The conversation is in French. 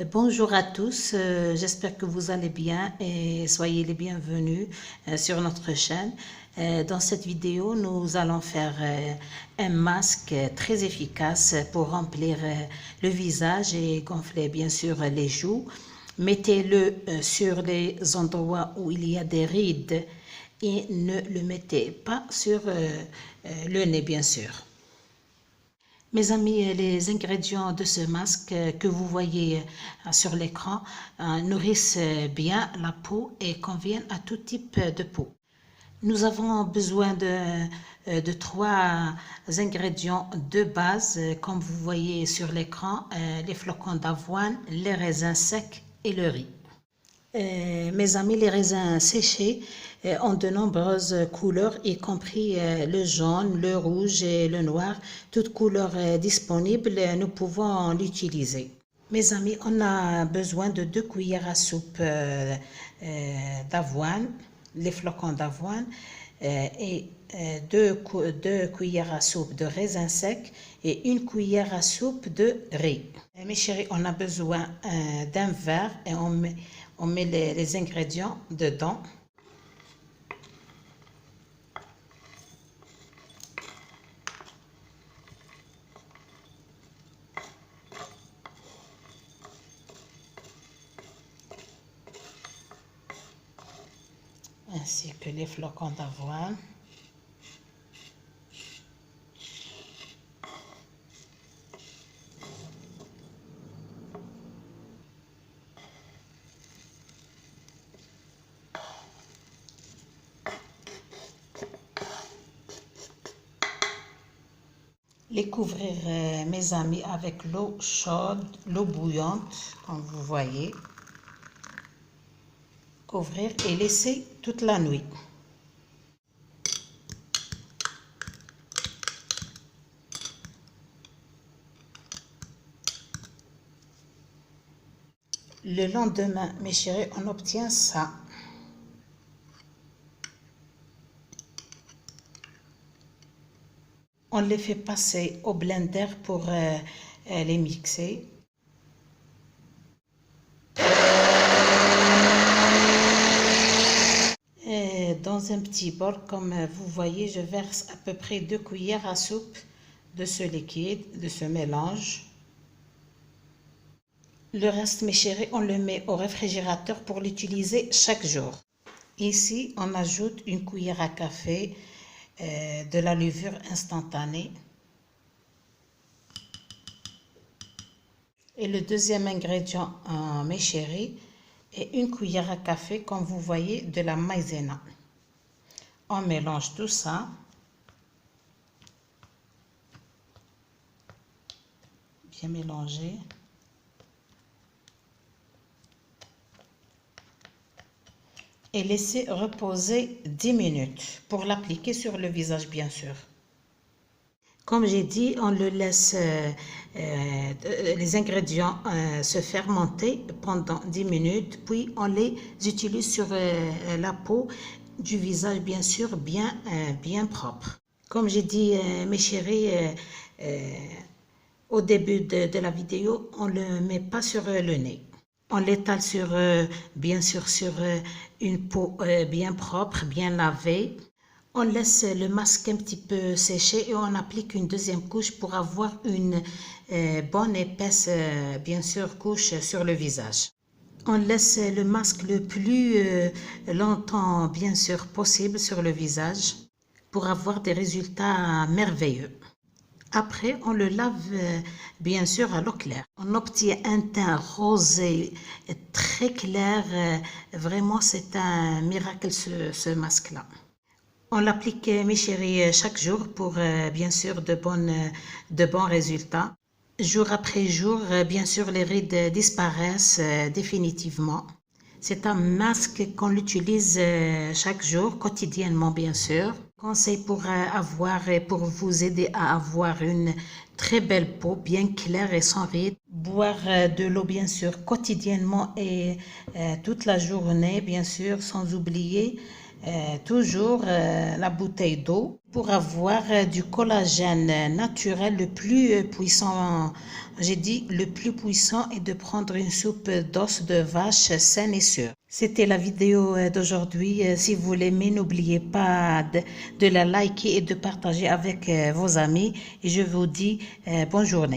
Bonjour à tous, j'espère que vous allez bien et soyez les bienvenus sur notre chaîne. Dans cette vidéo, nous allons faire un masque très efficace pour remplir le visage et gonfler bien sûr les joues. Mettez-le sur les endroits où il y a des rides et ne le mettez pas sur le nez bien sûr. Mes amis, les ingrédients de ce masque que vous voyez sur l'écran nourrissent bien la peau et conviennent à tout type de peau. Nous avons besoin de trois ingrédients de base, comme vous voyez sur l'écran, les flocons d'avoine, les raisins secs et le riz. Mes amis, les raisins séchés ont de nombreuses couleurs, y compris le jaune, le rouge et le noir. Toutes couleurs disponibles, nous pouvons l'utiliser. Mes amis, on a besoin de 2 cuillères à soupe d'avoine, les flocons d'avoine, et 2 cuillères à soupe de raisins secs et 1 cuillère à soupe de riz. Mes chéris, on a besoin d'un verre et on met les ingrédients dedans. Ainsi que les flocons d'avoine. Les couvrir, mes amis, avec l'eau chaude, l'eau bouillante, comme vous voyez. Couvrir et laisser toute la nuit. Le lendemain, mes chéris, on obtient ça. On les fait passer au blender pour les mixer. Et dans un petit bol, comme vous voyez, je verse à peu près 2 cuillères à soupe de ce liquide, de ce mélange. Le reste, mes chéris, on le met au réfrigérateur pour l'utiliser chaque jour. Ici, on ajoute 1 cuillère à café de la levure instantanée. Et le deuxième ingrédient, mes chéris, est 1 cuillère à café, comme vous voyez, de la maïzena. On mélange tout ça. Bien mélanger. Et laisser reposer 10 minutes pour l'appliquer sur le visage, bien sûr. Comme j'ai dit, on le laisse les ingrédients se fermenter pendant 10 minutes, puis on les utilise sur la peau du visage, bien sûr, bien propre. Comme j'ai dit, mes chéris, au début de la vidéo, on ne le met pas sur le nez. On l'étale bien sûr sur une peau bien propre, bien lavée. On laisse le masque un petit peu sécher et on applique une deuxième couche pour avoir une bonne épaisse, bien sûr, couche sur le visage. On laisse le masque le plus longtemps, bien sûr, possible sur le visage pour avoir des résultats merveilleux. Après, on le lave bien sûr à l'eau claire. On obtient un teint rosé très clair. Vraiment, c'est un miracle ce masque-là. On l'applique, mes chéris, chaque jour pour bien sûr de bons résultats. Jour après jour, bien sûr, les rides disparaissent définitivement. C'est un masque qu'on utilise chaque jour, quotidiennement bien sûr. Conseil pour avoir et pour vous aider à avoir une très belle peau, bien claire et sans rides. Boire de l'eau bien sûr quotidiennement et toute la journée bien sûr, sans oublier toujours la bouteille d'eau pour avoir du collagène naturel le plus puissant. J'ai dit le plus puissant est de prendre une soupe d'os de vache saine et sûre. C'était la vidéo d'aujourd'hui. Si vous l'aimez, n'oubliez pas de la liker et de partager avec vos amis. Et je vous dis bonne journée.